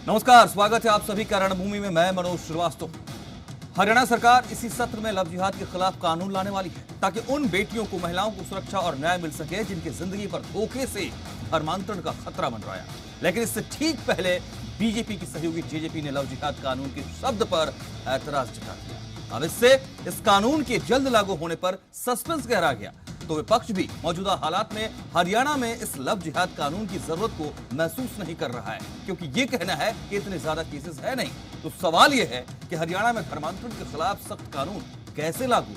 नमस्कार, स्वागत है आप सभी का रणभूमि में। मैं मनोज श्रीवास्तव। हरियाणा सरकार इसी सत्र में लव जिहाद के खिलाफ कानून लाने वाली है ताकि उन बेटियों को, महिलाओं को सुरक्षा और न्याय मिल सके जिनकी जिंदगी पर धोखे से धर्मांतरण का खतरा मंडराया। लेकिन इससे ठीक पहले बीजेपी की सहयोगी जेजेपी ने लव जिहाद कानून के शब्द पर ऐतराज जता दिया। अब इससे इस कानून के जल्द लागू होने पर सस्पेंस गहरा गया तो विपक्ष भी मौजूदा हालात में हरियाणा में इस लव जिहाद कानून की जरूरत को महसूस नहीं कर रहा है, क्योंकि ये कहना है कि इतने ज्यादा केसेस है नहीं। तो सवाल यह है कि हरियाणा में धर्मांतरण के खिलाफ सख्त कानून कैसे लागू।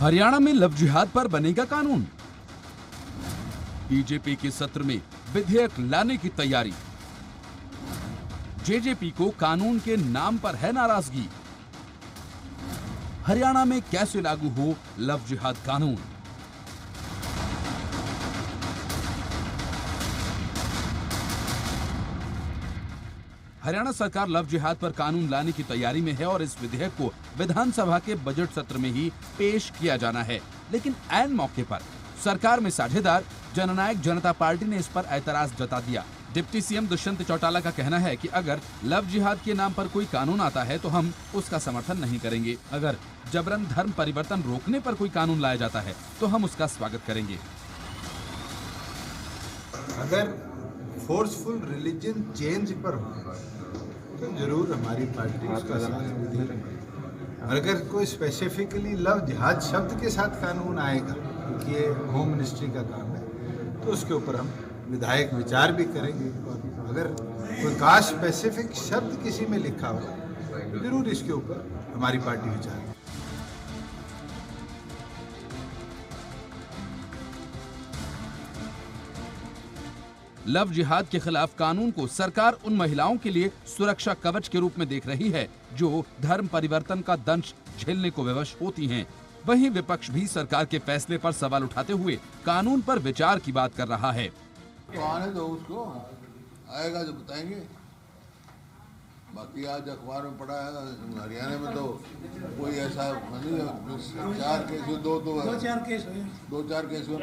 हरियाणा में लव जिहाद पर बनेगा कानून। बीजेपी के सत्र में विधेयक लाने की तैयारी। जेजेपी को कानून के नाम पर है नाराजगी। हरियाणा में कैसे लागू हो लव जिहाद कानून। हरियाणा सरकार लव जिहाद पर कानून लाने की तैयारी में है और इस विधेयक को विधानसभा के बजट सत्र में ही पेश किया जाना है। लेकिन ऐन मौके पर सरकार में साझेदार जननायक जनता पार्टी ने इस पर ऐतराज जता दिया। डिप्टी सीएम दुष्यंत चौटाला का कहना है कि अगर लव जिहाद के नाम पर कोई कानून आता है तो हम उसका समर्थन नहीं करेंगे। अगर जबरन धर्म परिवर्तन रोकने पर कोई कानून लाया जाता है तो हम उसका स्वागत करेंगे। अगर फोर्सफुल रिलीजन चेंज पर हो तो जरूर हमारी पार्टी उसका साथ देगी। और अगर कोई स्पेसिफिकली लव जिहाद शब्द के साथ कानून आएगा, क्योंकि ये होम मिनिस्ट्री का काम है, तो उसके ऊपर हम विधायक विचार भी करेंगे। और अगर कोई खास स्पेसिफिक शब्द किसी में लिखा हो तो जरूर इसके ऊपर हमारी पार्टी विचार करेगी। लव जिहाद के खिलाफ कानून को सरकार उन महिलाओं के लिए सुरक्षा कवच के रूप में देख रही है जो धर्म परिवर्तन का दंश झेलने को विवश होती हैं। वहीं विपक्ष भी सरकार के फैसले पर सवाल उठाते हुए कानून पर विचार की बात कर रहा है। तो आने दो, उसको आएगा जो बताएंगे। बाकी आज अखबार में पढ़ा है हरियाणा में तो कोई ऐसा नहीं, 4 केस, दो चार केस हुए,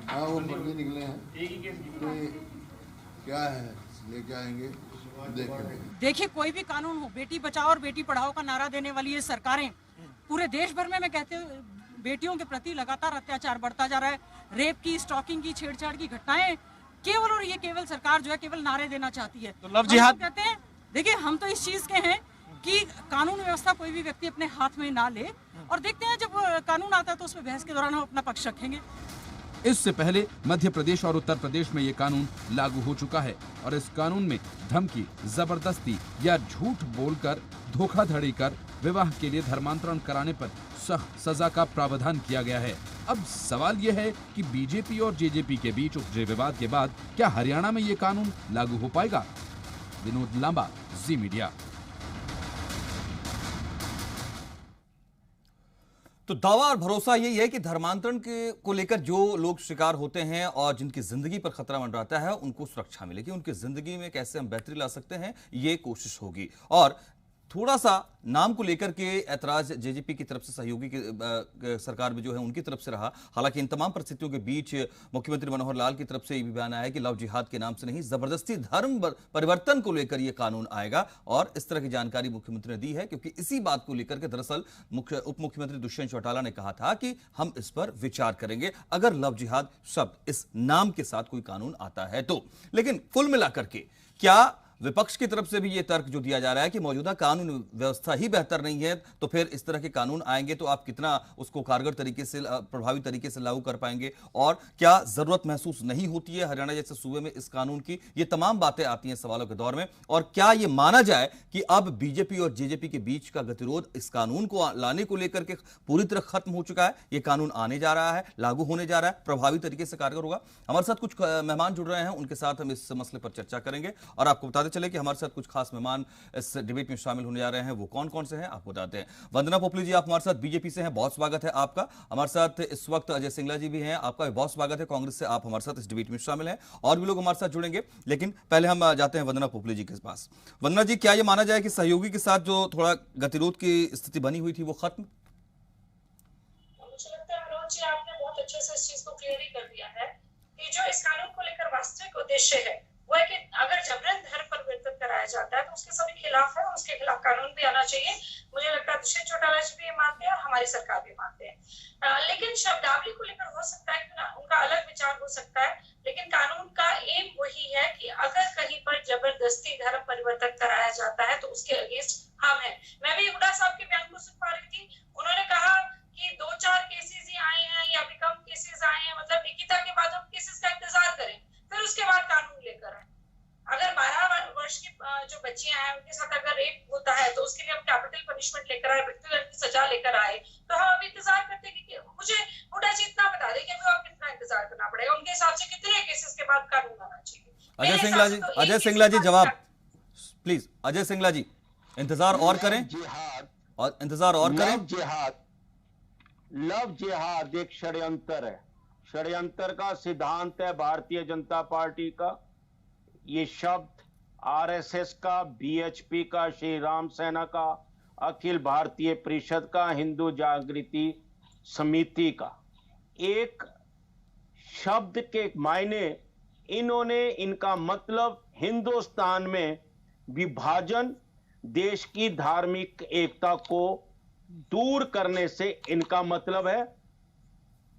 हाँ वो फर्जी निकले हैं। तो क्या है, लेके आएंगे, देखेंगे। देखिए, कोई भी कानून हो, बेटी बचाओ और बेटी पढ़ाओ का नारा देने वाली ये सरकारें पूरे देश भर में, मैं कहते हूँ, बेटियों के प्रति लगातार अत्याचार बढ़ता जा रहा है। रेप की, स्टॉकिंग की, छेड़छाड़ की घटनाएं केवल और ये केवल सरकार जो है केवल नारे देना चाहती है। तो लव जिहाद कहते हैं, देखिए हम तो इस चीज के हैं कि कानून व्यवस्था कोई भी व्यक्ति अपने हाथ में ना ले, और देखते हैं जब कानून आता है तो उसमें बहस के दौरान हम अपना पक्ष रखेंगे। इससे पहले मध्य प्रदेश और उत्तर प्रदेश में ये कानून लागू हो चुका है और इस कानून में धमकी, जबरदस्ती या झूठ बोलकर धोखाधड़ी कर विवाह के लिए धर्मांतरण कराने पर सख्त सजा का प्रावधान किया गया है। अब सवाल यह है कि बीजेपी और जेजेपी के बीच उपजे विवाद के बाद क्या हरियाणा में ये कानून लागू हो पाएगा? विनोद लांबा, जी मीडिया। तो दावा और भरोसा यही है कि धर्मांतरण के को लेकर जो लोग शिकार होते हैं और जिनकी जिंदगी पर खतरा मंडराता है उनको सुरक्षा मिलेगी। उनकी जिंदगी में कैसे हम बेहतरी ला सकते हैं, ये कोशिश होगी। और थोड़ा सा नाम को लेकर के ऐतराज जेजेपी की तरफ से, सहयोगी की सरकार में जो है उनकी तरफ से रहा। हालांकि इन तमाम परिस्थितियों के बीच मुख्यमंत्री मनोहर लाल की तरफ से ये भी बयान आया कि लव जिहाद के नाम से नहीं, जबरदस्ती धर्म परिवर्तन को लेकर यह कानून आएगा। और इस तरह की जानकारी मुख्यमंत्री ने दी है क्योंकि इसी बात को लेकर के दरअसल उप मुख्यमंत्री दुष्यंत चौटाला ने कहा था कि हम इस पर विचार करेंगे अगर लव जिहाद शब्द इस नाम के साथ कोई कानून आता है तो। लेकिन कुल मिलाकर के क्या विपक्ष की तरफ से भी यह तर्क जो दिया जा रहा है कि मौजूदा कानून व्यवस्था ही बेहतर नहीं है, तो फिर इस तरह के कानून आएंगे तो आप कितना उसको कारगर तरीके से, प्रभावी तरीके से लागू कर पाएंगे, और क्या जरूरत महसूस नहीं होती है हरियाणा जैसे सूबे में इस कानून की? ये तमाम बातें आती हैं सवालों के दौर में। और क्या यह माना जाए कि अब बीजेपी और जेजेपी के बीच का गतिरोध इस कानून को लाने को लेकर के पूरी तरह खत्म हो चुका है? यह कानून आने जा रहा है, लागू होने जा रहा है, प्रभावी तरीके से कारगर होगा? हमारे साथ कुछ मेहमान जुड़ रहे हैं, उनके साथ हम इस मसले पर चर्चा करेंगे। और आपको बता दें चले कि हमारे साथ कुछ खास मेहमान इस डिबेट में शामिल होने जा रहे हैं। वो कौन कौन से हैं आपको बताते हैं। वंदना पोपली जी, आप हमारे साथ बीजेपी से हैं, बहुत स्वागत है आपका। हमारे साथ इस वक्त अजय सिंगला जी भी हैं, आपका भी बहुत स्वागत है। कांग्रेस से आप हमारे साथ इस डिबेट में शामिल हैं, और भी लोग हमारे साथ जुड़ेंगे, लेकिन पहले हम जाते हैं वंदना पोपली जी के पास। वंदना जी, क्या यह माना जाए कि सहयोगी के साथ जो थोड़ा गतिरोध की स्थिति बनी हुई थी वो खत्म? मुझे लगता है मनोज जी, आपने बहुत अच्छे से इस चीज को क्लियर ही कर दिया है कि जो इस कानून को लेकर वास्तविक उद्देश्य है वो है कि अगर जबरन धर्म परिवर्तन कराया जाता है तो उसके सभी खिलाफ है और उसके खिलाफ कानून भी आना चाहिए। मुझे लगता है दुष्यंत चौटाला जी भी ये मानते हैं और हमारी सरकार भी मानते हैं। लेकिन शब्दावली को लेकर हो सकता है कि उनका अलग विचार हो सकता है, लेकिन कानून का एम वही है कि अगर कहीं पर जबरदस्ती धर्म परिवर्तन कराया जाता है तो उसके अगेंस्ट हम हैं। मैं भी हुड्डा साहब के बयान को सुन पा रही थी, उन्होंने कहा कि 2-4 केसेस ही आए हैं या भी कम केसेस आए हैं, मतलब निकिता के बाद हम केसेस का इंतजार करें, फिर उसके बाद कानून लेकर आए। अगर 12 वर्ष की जो बच्चियां हैं उनके साथ अगर रेप होता है तो उसके लिए हम कैपिटल पनिशमेंट लेकर आए, मृत्युदंड की सजा लेकर आए, तो हम अभी इंतजार करते हैं कि मुझे हुड्डा जी इतना बता दें कि अभी और कितना इंतजार करना पड़ेगा, उनके हिसाब से कितने केसेस के बाद कानून आना चाहिए। अजय सिंगला जी जवाब प्लीज। अजय सिंगला जी, इंतजार और करें, और इंतजार और करें। लव जिहाद एक षड्यंत्र है, षड्यंत्र का सिद्धांत है भारतीय जनता पार्टी का। ये शब्द आरएसएस का, बीएचपी का, श्री राम सेना का, अखिल भारतीय परिषद का, हिंदू जागृति समिति का, एक शब्द के मायने इन्होंने, इनका मतलब हिंदुस्तान में विभाजन, देश की धार्मिक एकता को दूर करने से इनका मतलब है।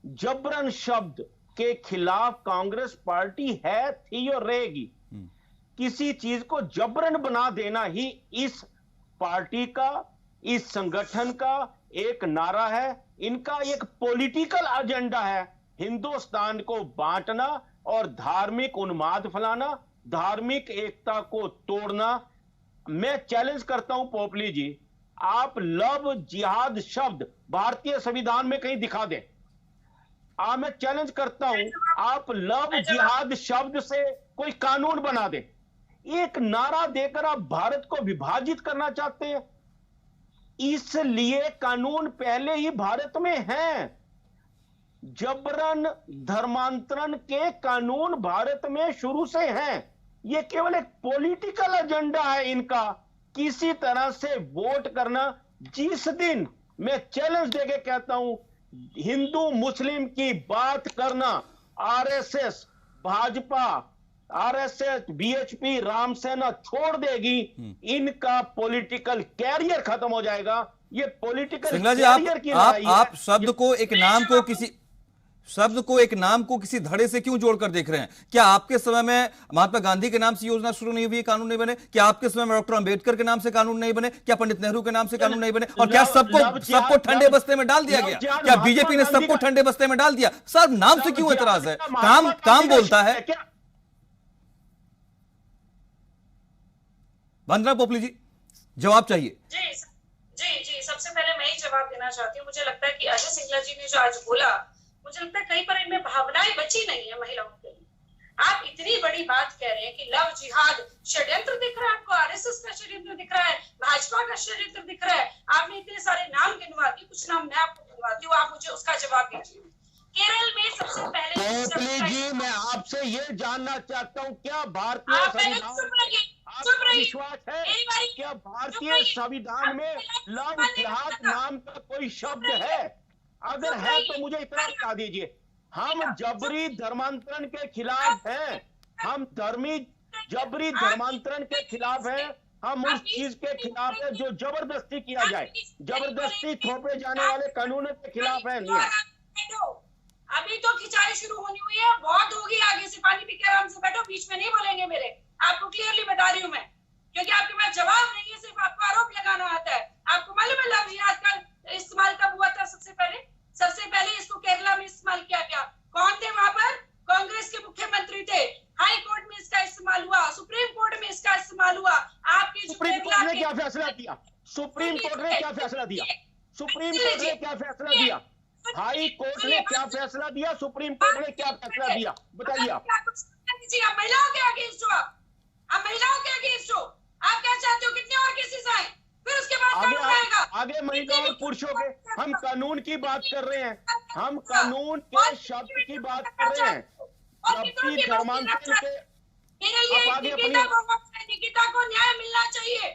जबरन शब्द के खिलाफ कांग्रेस पार्टी है, थी और रहेगी। किसी चीज को जबरन बना देना ही इस पार्टी का, इस संगठन का एक नारा है। इनका एक पॉलिटिकल एजेंडा है, हिंदुस्तान को बांटना और धार्मिक उन्माद फैलाना, धार्मिक एकता को तोड़ना। मैं चैलेंज करता हूं पोपली जी, आप लव जिहाद शब्द भारतीय संविधान में कहीं दिखा दें। मैं चैलेंज करता हूं, आप लव जिहाद शब्द से कोई कानून बना दें। एक नारा देकर आप भारत को विभाजित करना चाहते हैं, इसलिए कानून पहले ही भारत में हैं। जबरन धर्मांतरण के कानून भारत में शुरू से हैं। यह केवल एक पॉलिटिकल एजेंडा है इनका, किसी तरह से वोट करना। जिस दिन मैं चैलेंज देके कहता हूं हिंदू मुस्लिम की बात करना, RSS, Bhajpa, RSS, BHP, Ram Sena छोड़ देगी, इनका पॉलिटिकल कैरियर खत्म हो जाएगा। ये पॉलिटिकल कैरियर की लड़ाई है। आप शब्द को एक नाम को किसी धड़े से क्यों जोड़कर देख रहे हैं? क्या आपके समय में महात्मा गांधी के नाम से योजना शुरू नहीं हुई, कानून नहीं बने? क्या आपके समय में डॉक्टर अंबेडकर के नाम से कानून नहीं बने? क्या पंडित नेहरू के नाम से कानून नहीं बने? और क्या सबको ठंडे बस्ते में डाल दिया गया? क्या बीजेपी ने सबको ठंडे बस्ते में डाल दिया? सर, नाम से क्यों एतराज है? काम बोलता है। वंदना पोपली जी, जवाब चाहिए। जी, सबसे पहले मैं ही जवाब देना चाहती हूँ। मुझे लगता है कि अजय सिंगला जी ने जो आज बोला, मुझे लगता है कहीं पर इनमें भावनाएं बची नहीं है महिलाओं के लिए। आप इतनी बड़ी बात कह रहे हैं कि लव जिहाद षड्यंत्र दिख रहा है आपको, आरएसएस का षड्यंत्र दिख रहा है, भाजपा का षड्यंत्र दिख रहा है। आपने इतने सारे नाम गिनवा दिए, कुछ नाम मैं आपको गिनवाती हूँ, आप मुझे उसका जवाब दीजिए। केरल में सबसे पहले पोपली जी, मैं आपसे ये जानना चाहता हूँ, क्या भारतीय विश्वास है, क्या भारतीय संविधान में लव जिहाद नाम का कोई शब्द है? अगर है तो मुझे इतना बता दीजिए। हम जबरी धर्मांतरण के खिलाफ हैं, हम जबरी धर्मांतरण के खिलाफ हैं। हम उस चीज के खिलाफ है जो जबरदस्ती किया जाए, जबरदस्ती थोपे जाने वाले कानूनों के खिलाफ है। अभी तो खिंचाई शुरू होनी हुई है, बहुत होगी, आगे से पानी पी के आराम से बैठो, बीच में नहीं बोलेंगे मेरे। आपको क्लियरली बता रही हूँ मैं, क्योंकि आपके पास जवाब नहीं है, सिर्फ आपको आरोप लगाना आता है। आपको मालूम है लव जिहाद का इस्तेमाल कब हुआ था? सबसे पहले इसको केरला में इस्तेमाल किया गया। कौन थे वहां पर? कांग्रेस के मुख्यमंत्री थे। हाई कोर्ट में इसका इस्तेमाल हुआ, सुप्रीम कोर्ट में इसका इस्तेमाल हुआ। आपकी सुप्रीम कोर्ट ने क्या फैसला दिया? सुप्रीम कोर्ट ने क्या फैसला दिया? सुप्रीम कोर्ट ने क्या फैसला दिया? हाई कोर्ट ने क्या फैसला दिया? सुप्रीम कोर्ट ने क्या फैसला दिया? बताइए आप। महिलाओं के अगेंस्ट हो आप महिलाओं के अगेंस्ट हो। आप क्या चाहते हो, कितने और केसेस आए, फिर उसके बाद कानून आएगा। आगे महिला और पुरुषों के, हम कानून की बात कर रहे हैं, हम कानून के शब्द की बात कर रहे हैं। जबकि धर्मांतरण के मेरे लिए निकिता को न्याय मिलना चाहिए,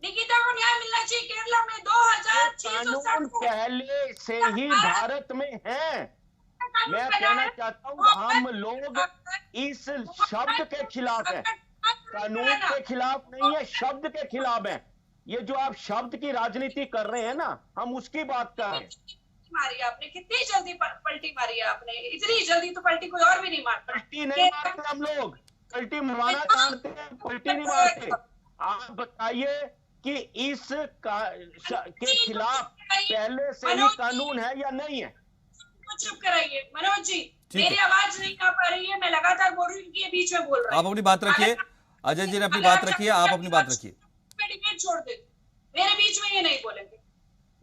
निकिता को न्याय मिलना चाहिए। केरला में 2660 पहले से ही भारत में है। मैं कहना चाहता हूँ हम लोग इस शब्द के खिलाफ हैं, कानून के खिलाफ नहीं है, शब्द के खिलाफ है। ये जो आप शब्द की राजनीति कर रहे हैं ना, हम उसकी बात कर रहे हैं। मारी आपने, कितनी जल्दी पलटी मारी आपने, इतनी जल्दी तो पलटी कोई और भी नहीं मारता। पलटी नहीं मारते हम लोग, पलटी मारना जानते हैं, पलटी नहीं मारते। आप बताइए कि इस के खिलाफ पहले से ही कानून है या नहीं है? चुप कराइए मनोज जी, मेरी आवाज नहीं आ पा रही है, मैं लगातार बोल रही हूँ कि ये बीच में बोल रहा है। आप अपनी बात रखिए, अजय जी ने अपनी बात रखिए, आप अपनी बात रखिए। डिबेट छोड़ दे, मेरे बीच में ये नहीं बोलेंगे।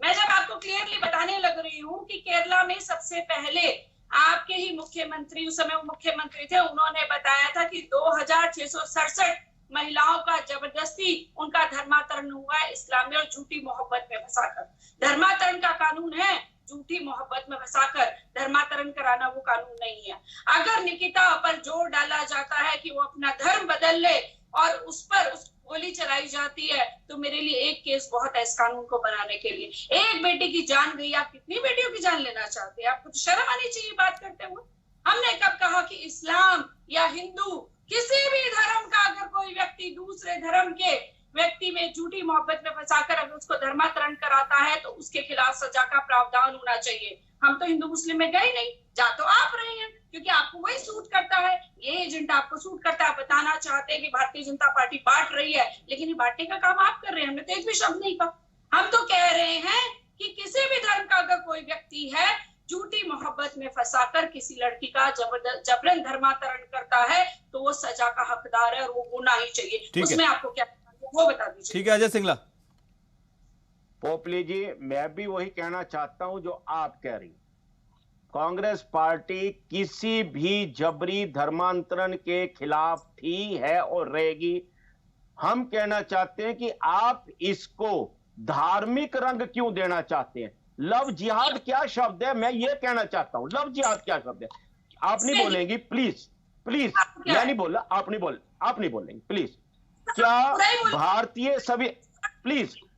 मैं जब आपको क्लियरली बताने लग रही हूँ कि केरला में सबसे पहले आपके ही मुख्यमंत्री, उस समय वो मुख्यमंत्री थे, उन्होंने बताया था कि 2667 महिलाओं का जबरदस्ती उनका धर्मांतरण हुआ है इस्लाम में, और झूठी मोहब्बत में फंसाकर। धर्मांतरण का कानून है, झूठी मोहब्बत में फंसाकर धर्मांतरण कराना वो कानून नहीं है। अगर निकिता पर जोर डाला जाता है कि वो अपना धर्म बदल ले और उस पर गोली चलाई जाती है, तो मेरे लिए एक केस बहुत है इस कानून को बनाने के लिए। एक बेटी की जान गई, आप कितनी बेटियों की जान लेना चाहते हैं? आपको तो शर्म आनी चाहिए बात करते हुए। हमने कब कहा कि इस्लाम या हिंदू, किसी भी धर्म का अगर कोई व्यक्ति दूसरे धर्म के व्यक्ति में झूठी मोहब्बत में फंसाकर अगर उसको धर्मांतरण कराता है तो उसके खिलाफ सजा का प्रावधान होना चाहिए। हम तो हिंदू मुस्लिम में गए नहीं, जा तो आप रहे हैं क्योंकि आपको वही सूट करता है, ये एजेंडा आपको सूट करता है। बताना चाहते हैं कि भारतीय जनता पार्टी बांट रही है, लेकिन ये बांटने का काम आप कर रहे हैं, हमने तो एक भी शब्द नहीं कहा। हम तो कह रहे हैं कि किसी भी धर्म का अगर कोई व्यक्ति है झूठी मोहब्बत में फंसाकर किसी लड़की का जबरन धर्मांतरण करता है तो वो सजा का हकदार है और वो होना ही चाहिए। उसमें आपको क्या वो बता दीजिए। ठीक है अजय सिंगला। पोपली जी, मैं भी वही कहना चाहता हूं जो आप कह रही। कांग्रेस पार्टी किसी भी जबरी धर्मांतरण के खिलाफ थी, है और रहेगी। हम कहना चाहते हैं कि आप इसको धार्मिक रंग क्यों देना चाहते हैं? लव जिहाद क्या शब्द है, मैं ये कहना चाहता हूं। लव जिहाद क्या शब्द है? आप नहीं बोलेंगी प्लीज, प्लीज। मैं नहीं बोल रहा, आप नहीं बोलेंगे प्लीज। क्या भारतीय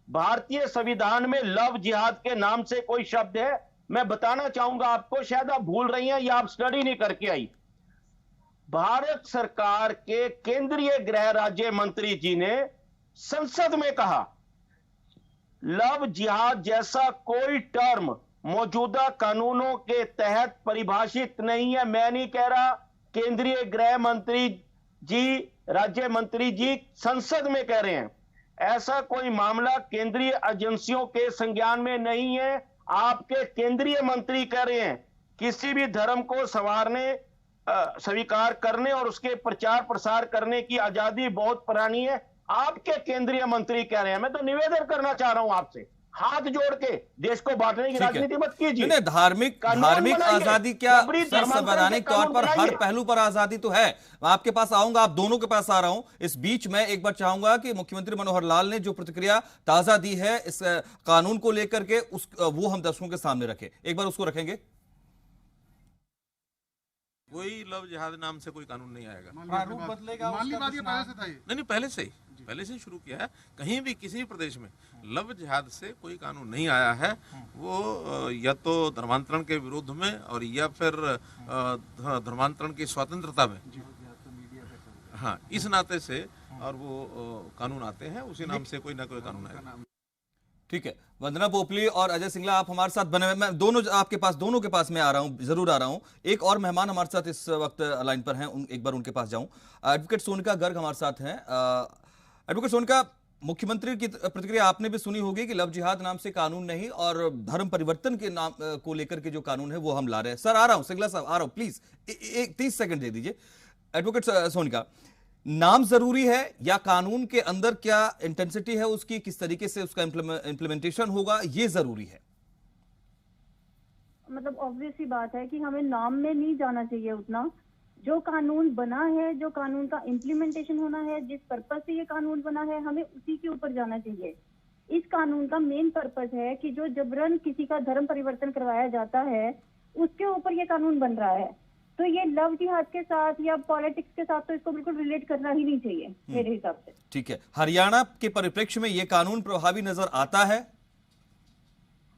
भारतीय संविधान में लव जिहाद के नाम से कोई शब्द है? मैं बताना चाहूंगा आपको, शायद आप भूल रही हैं या आप स्टडी नहीं करके आई। भारत सरकार के केंद्रीय गृह राज्य मंत्री जी ने संसद में कहा लव जिहाद जैसा कोई टर्म मौजूदा कानूनों के तहत परिभाषित नहीं है। मैं नहीं कह रहा, केंद्रीय गृह मंत्री जी, राज्य मंत्री जी संसद में कह रहे हैं। ऐसा कोई मामला केंद्रीय एजेंसियों के संज्ञान में नहीं है। आपके केंद्रीय मंत्री कह रहे हैं किसी भी धर्म को संवारने, स्वीकार करने और उसके प्रचार प्रसार करने की आजादी बहुत पुरानी है। आपके केंद्रीय मंत्री कह रहे हैं। मैं तो निवेदन करना चाह रहा हूं आपसे, हाथ जोड़ के, देश को बांटने की राजनीति मत कीजिए। धार्मिक आजादी क्या, संवैधानिक तौर पर हर पहलू पर आजादी तो है। मैं आपके पास आऊंगा, आप दोनों के पास आ रहा हूं। इस बीच में एक बार चाहूंगा कि मुख्यमंत्री मनोहर लाल ने जो प्रतिक्रिया ताजा दी है इस कानून को लेकर के, वो हम दर्शकों के सामने रखें। एक बार उसको रखेंगे। कोई लव जिहाद नाम से कोई कानून नहीं आएगा। प्रारूप बदलेगा, पहले से ही शुरू किया है। कहीं भी किसी भी प्रदेश में लव जिहाद से कोई कानून नहीं आया है। वो या तो धर्मांतरण के विरुद्ध में और या फिर धर्मांतरण की स्वतंत्रता में, हाँ, इस नाते से और वो कानून आते हैं, उसी नाम से कोई ना कोई कानून आएगा। ठीक है, वंदना पोपली और अजय सिंगला आप हमारे साथ बने हुए। मैं दोनों के पास मैं आ रहा हूं, जरूर आ रहा हूं। एक और मेहमान हमारे साथ इस वक्त लाइन पर हैं, एक बार उनके पास जाऊं। एडवोकेट सोनिका गर्ग हमारे साथ हैं। एडवोकेट सोनिका, मुख्यमंत्री की प्रतिक्रिया आपने भी सुनी होगी कि लव जिहाद नाम से कानून नहीं और धर्म परिवर्तन के नाम को लेकर के जो कानून है वो हम ला रहे हैं। सर आ रहा हूं, सिंगला साहब आ रहा हूं, प्लीज 30 सेकंड दे दीजिए। एडवोकेट सोनिका, नाम जरूरी है या कानून के अंदर क्या इंटेंसिटी है उसकी, किस तरीके से उसका इंप्लीमेंटेशन होगा, ये जरूरी है? मतलब ऑब्वियस ही बात है कि हमें नाम में नहीं जाना चाहिए उतना, जो कानून बना है, जो कानून का इम्प्लीमेंटेशन होना है, जिस पर्पज से ये कानून बना है, हमें उसी के ऊपर जाना चाहिए। इस कानून का मेन पर्पज है कि जो जबरन किसी का धर्म परिवर्तन करवाया जाता है उसके ऊपर ये कानून बन रहा है। तो ये लव जिहाद के साथ या पॉलिटिक्स के साथ तो इसको बिल्कुल रिलेट करना ही नहीं चाहिए मेरे हिसाब से। ठीक है, हरियाणा के परिप्रेक्ष्य में ये कानून प्रभावी नजर आता है?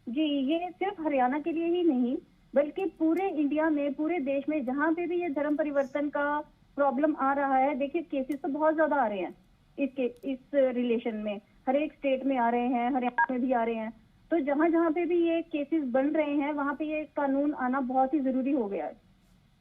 जी, ये सिर्फ हरियाणा के लिए ही नहीं बल्कि पूरे इंडिया में, पूरे देश में जहाँ पे भी ये धर्म परिवर्तन का प्रॉब्लम आ रहा है, देखिए केसेस तो बहुत ज्यादा आ रहे हैं इस रिलेशन में, हर एक स्टेट में आ रहे हैं, हरियाणा में भी आ रहे हैं। तो जहाँ जहाँ पे भी ये केसेस बन रहे हैं वहाँ पे ये कानून आना बहुत ही जरूरी हो गया है,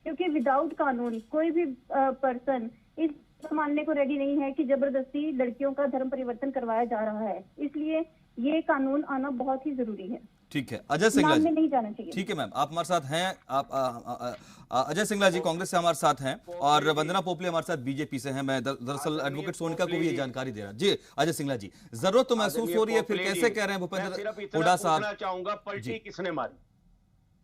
क्योंकि विदाउट कानून कोई भी पर्सन इस मानने को रेडी नहीं है कि जबरदस्ती लड़कियों का धर्म परिवर्तन करवाया जा रहा है। इसलिए ये कानून आना बहुत ही जरूरी है। ठीक है, अजय सिंगला जी नहीं जाना चाहिए। ठीक है मैम, आप हमारे साथ हैं। आप अजय सिंगला जी कांग्रेस से हमारे साथ हैं और वंदना पोपले हमारे साथ बीजेपी से हैं। मैं दरअसल एडवोकेट सोनिका को भी ये जानकारी दे रहा जी। अजय सिंगला जी, जरूरत तो महसूस हो रही है, फिर कैसे कह रहे हैं भूपेंद्र हुड्डा साहब? चाहूंगा, पलटी किसने मारी,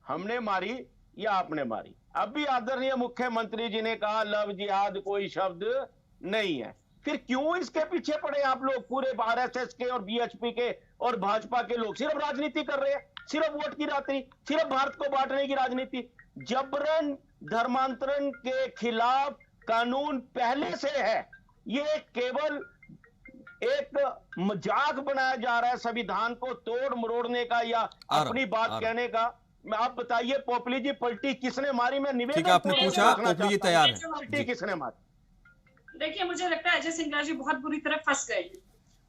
हमने मारी या आपने मारी? अभी आदरणीय मुख्यमंत्री जी ने कहा लव जिहाद कोई शब्द नहीं है, फिर क्यों इसके पीछे पड़े आप लोग? पूरे आरएसएस के और बीएचपी के और भाजपा के लोग सिर्फ राजनीति कर रहे हैं, सिर्फ वोट की राजनीति, सिर्फ भारत को बांटने की राजनीति। जबरन धर्मांतरण के खिलाफ कानून पहले से है, ये केवल एक मजाक बनाया जा रहा है संविधान को तोड़ मरोड़ने का या अपनी बात कहने का। आप बताइए पोपली जी, पलटी किसने मारी? मैं निवेदन, आपने पूछा, पोपली जी तैयार है, पलटी किसने मारी? देखिए, मुझे लगता है अजय सिंगला जी बहुत बुरी तरह फंस गए हैं।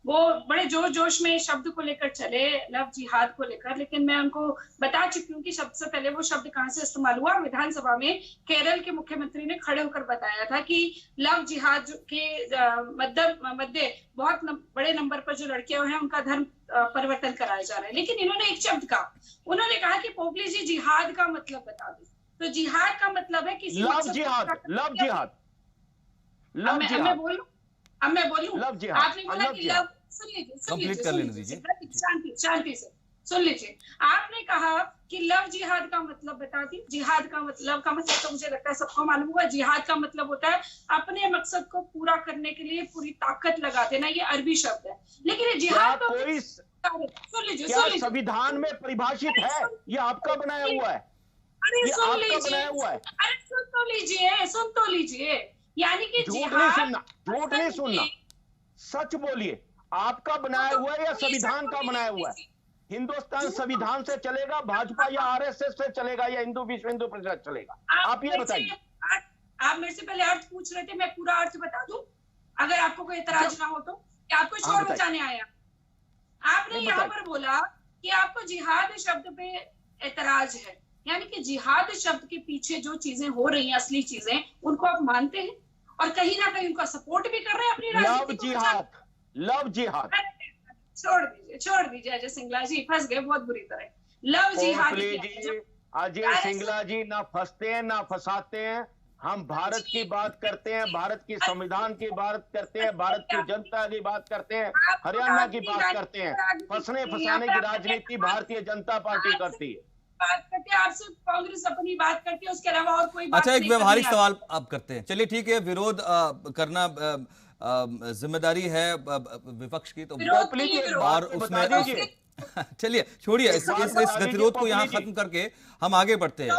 वो बड़े जोश जोश में शब्द को लेकर चले, लव जिहाद को लेकर, लेकिन मैं उनको बता चुकी हूँ कि सबसे पहले वो शब्द कहाँ से इस्तेमाल हुआ। विधानसभा में केरल के मुख्यमंत्री ने खड़े होकर बताया था कि लव जिहाद के मध्य बहुत बड़े नंबर पर जो लड़कियां हैं उनका धर्म परिवर्तन कराया जा रहा है। लेकिन इन्होंने एक शब्द कहा, उन्होंने कहा कि पोपली जी जिहाद का मतलब बता दो। तो जिहाद का मतलब है किसी लव जिहाद, लव जिहाद, अब मैं बोलूं, आपने बोला कि लव, सुन लीजिए, शांति से सुन लीजिए। आपने कहा कि लव जिहाद का मतलब बता दी। जिहाद का मतलब तो मुझे लगता है सबको मालूम हुआ। जिहाद का मतलब होता है अपने मकसद को पूरा करने के लिए पूरी ताकत लगा देना, ये अरबी शब्द है। लेकिन ये जिहाद तो कोई सुन लीजिए, संविधान में परिभाषित है, ये आपका बनाया हुआ है। अरे सुन तो लीजिए, यानी कि झूठ नहीं सुनना, सच बोलिए। आपका बनाया हुआ है या संविधान का बनाया हुआ है? हिंदुस्तान संविधान से चलेगा, भाजपा या आरएसएस से चलेगा या विश्व हिंदू परिषद चलेगा? आप ये बताइए। आप मेरे से पहले अर्थ पूछ रहे थे, मैं पूरा अर्थ बता दूं अगर आपको कोई एतराज ना हो तो। क्या आपको शोर मचाने आया? आपने यहाँ पर बोला कि आपको जिहाद शब्द पे एतराज है, यानी कि जिहाद शब्द के पीछे जो चीजें हो रही हैं, असली चीजें, उनको आप मानते हैं और कहीं ना कहीं उनका सपोर्ट भी कर रहे हैं अपनी राजनीति को। लव जिहाद छोड़ दीजिए अजय सिंगला जी, फंस गए बहुत बुरी तरह। लव जिहाद अजय सिंगला जी ना फंसते हैं ना फंसाते हैं। हम भारत की बात करते हैं, भारत की संविधान की बात करते हैं, भारत की जनता की बात करते हैं, हरियाणा की बात करते हैं। फंसने फंसाने की राजनीति भारतीय जनता पार्टी करती है। बात करते हैं आपसे, कांग्रेस अपनी बात करती है, उसके अलावा और कोई बात। अच्छा, एक व्यवहारिक सवाल आप करते हैं, चलिए ठीक है, विरोध करना जिम्मेदारी है विपक्ष की, तो और उसमें चलिए छोड़िए इस गतिरोध को यहाँ खत्म करके हम आगे बढ़ते हैं।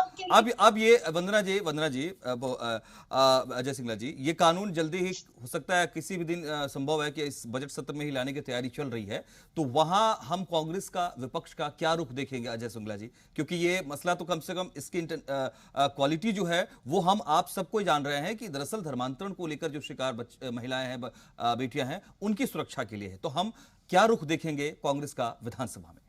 अब ये वंदना जी अजय सिंगला जी, ये कानून जल्दी ही हो सकता है, किसी भी दिन संभव है कि इस बजट सत्र में ही लाने की तैयारी चल रही है, तो वहां हम कांग्रेस का, विपक्ष का क्या रुख देखेंगे अजय सिंगला जी? क्योंकि ये मसला तो कम से कम इसकी क्वालिटी जो है वो हम आप सबको जान रहे हैं कि दरअसल धर्मांतरण को लेकर जो शिकार महिलाएं हैं, बेटियां हैं, उनकी सुरक्षा के लिए है। तो हम क्या रुख देखेंगे कांग्रेस का विधानसभा में?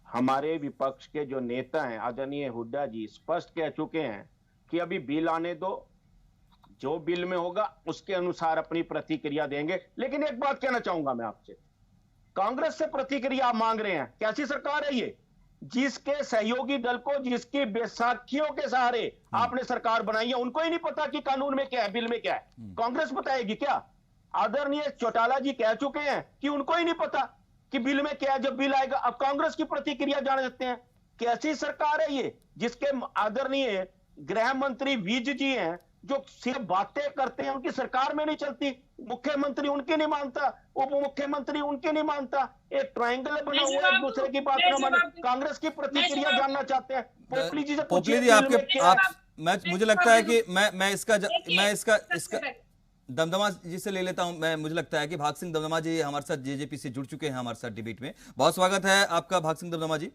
हमारे विपक्ष के जो नेता हैं आदरणीय हुड्डा जी स्पष्ट कह चुके हैं कि अभी बिल आने दो, जो बिल में होगा उसके अनुसार अपनी प्रतिक्रिया देंगे। लेकिन एक बात कहना चाहूंगा मैं आपसे, कांग्रेस से प्रतिक्रिया मांग रहे हैं, कैसी सरकार है ये जिसके सहयोगी दल को, जिसकी बैसाखियों के सहारे आपने सरकार बनाई है, उनको ही नहीं पता कि कानून में क्या है, बिल में क्या है? कांग्रेस बताएगी क्या? आदरणीय चौटाला जी कह चुके हैं कि उनको ही नहीं पता कि बिल में क्या है, जब बिल आएगा। अब कांग्रेस की प्रतिक्रिया जान सकते हैं, कैसी सरकार है ये जिसके आदरणीय गृह मंत्री विज जी हैं जो सिर्फ बातें करते हैं, उनकी सरकार में नहीं चलती, मुख्यमंत्री उनकी नहीं मानता, उप मुख्यमंत्री उनकी नहीं मानता, एक ट्रायंगल बना हुआ है, एक दूसरे की बात न माने। कांग्रेस की प्रतिक्रिया जानना चाहते हैं। पोपली जी से पोपली जी मुझे लगता है कि मैं इसका दमदमा जी से ले लेता हूं। मुझे लगता है कि भाग सिंह दमदमा जी हमारे साथ जेजेपी से जुड़ चुके हैं हमारे साथ डिबेट में। बहुत स्वागत है आपका भाग सिंह दमदमा जी।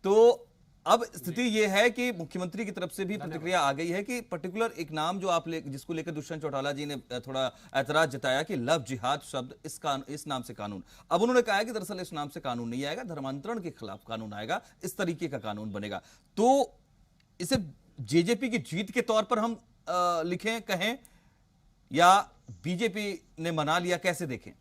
तो अब स्थिति यह है कि मुख्यमंत्री की तरफ से भी प्रतिक्रिया आ गई है कि पर्टिकुलर एक नाम जो आप जिसको लेकर दुष्यंत चौटाला जी ने थोड़ा ऐतराज जताया कि लव जिहाद शब्द इस नाम से कानून। अब उन्होंने कहा है कि दरअसल इस नाम से कानून नहीं आएगा, धर्मांतरण के खिलाफ कानून आएगा, इस तरीके का कानून बनेगा। तो इसे जेजेपी की जीत के तौर पर हम लिखें, कहें, या बीजेपी ने मना लिया, कैसे देखें?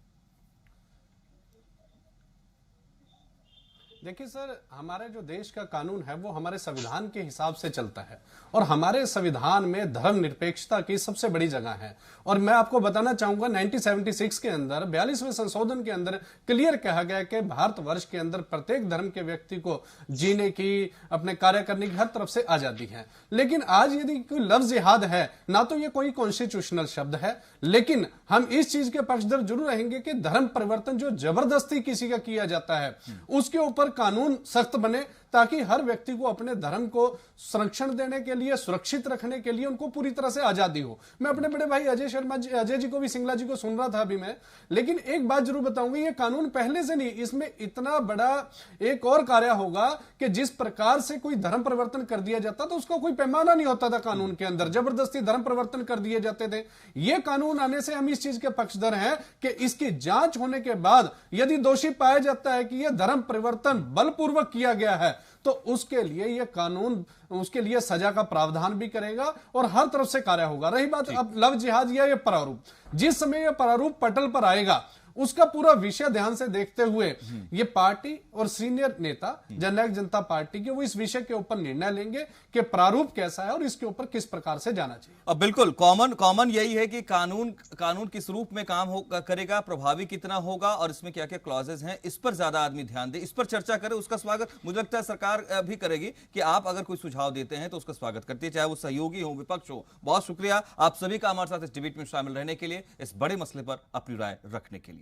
देखिए सर, हमारे जो देश का कानून है वो हमारे संविधान के हिसाब से चलता है और हमारे संविधान में धर्मनिरपेक्षता की सबसे बड़ी जगह है। और मैं आपको बताना चाहूंगा 1976 के अंदर 42वें संशोधन के अंदर क्लियर कहा गया कि भारतवर्ष के अंदर प्रत्येक धर्म के व्यक्ति को जीने की, अपने कार्य करने की हर तरफ से आजादी है। लेकिन आज यदि कोई लफ्ज जिहाद है, ना तो ये कोई कॉन्स्टिट्यूशनल शब्द है, लेकिन हम इस चीज के पक्षधर जरूर रहेंगे कि धर्म परिवर्तन जो जबरदस्ती किसी का किया जाता है उसके ऊपर कानून सख्त बने, ताकि हर व्यक्ति को अपने धर्म को संरक्षण देने के लिए, सुरक्षित रखने के लिए उनको पूरी तरह से आजादी हो। मैं अपने बड़े भाई अजय जी को भी, सिंगला जी को सुन रहा था अभी मैं, लेकिन एक बात जरूर बताऊंगा, ये कानून पहले से नहीं, इसमें इतना बड़ा एक और कार्य होगा कि जिस प्रकार से कोई धर्म परिवर्तन कर दिया जाता तो उसका कोई पैमाना नहीं होता था कानून के अंदर, जबरदस्ती धर्म परिवर्तन कर दिए जाते थे। ये कानून आने से हम इस चीज के पक्षधर हैं कि इसकी जांच होने के बाद यदि दोषी पाया जाता है कि यह धर्म परिवर्तन बलपूर्वक किया गया है तो उसके लिए यह कानून, उसके लिए सजा का प्रावधान भी करेगा और हर तरफ से कार्य होगा। रही बात अब लव जिहाद या ये प्रारूप, जिस समय यह प्रारूप पटल पर आएगा उसका पूरा विषय ध्यान से देखते हुए ये पार्टी और सीनियर नेता जननायक जनता पार्टी के वो इस विषय के ऊपर निर्णय लेंगे कि प्रारूप कैसा है और इसके ऊपर किस प्रकार से जाना चाहिए। अब बिल्कुल कॉमन यही है कि कानून किस रूप में काम करेगा, प्रभावी कितना होगा और इसमें क्या क्या क्लॉजेज हैं, इस पर ज्यादा आदमी ध्यान दे, इस पर चर्चा करे। उसका स्वागत मुझे लगता है सरकार भी करेगी कि आप अगर कोई सुझाव देते हैं तो उसका स्वागत करती है, चाहे वो सहयोगी हो, विपक्ष हो। बहुत शुक्रिया आप सभी का हमारे साथ इस डिबेट में शामिल रहने के लिए, इस बड़े मसले पर अपनी राय रखने के लिए।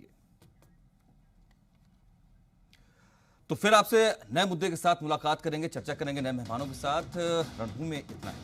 तो फिर आपसे नए मुद्दे के साथ मुलाकात करेंगे, चर्चा करेंगे नए मेहमानों के साथ। रणभूमि में इतना ही।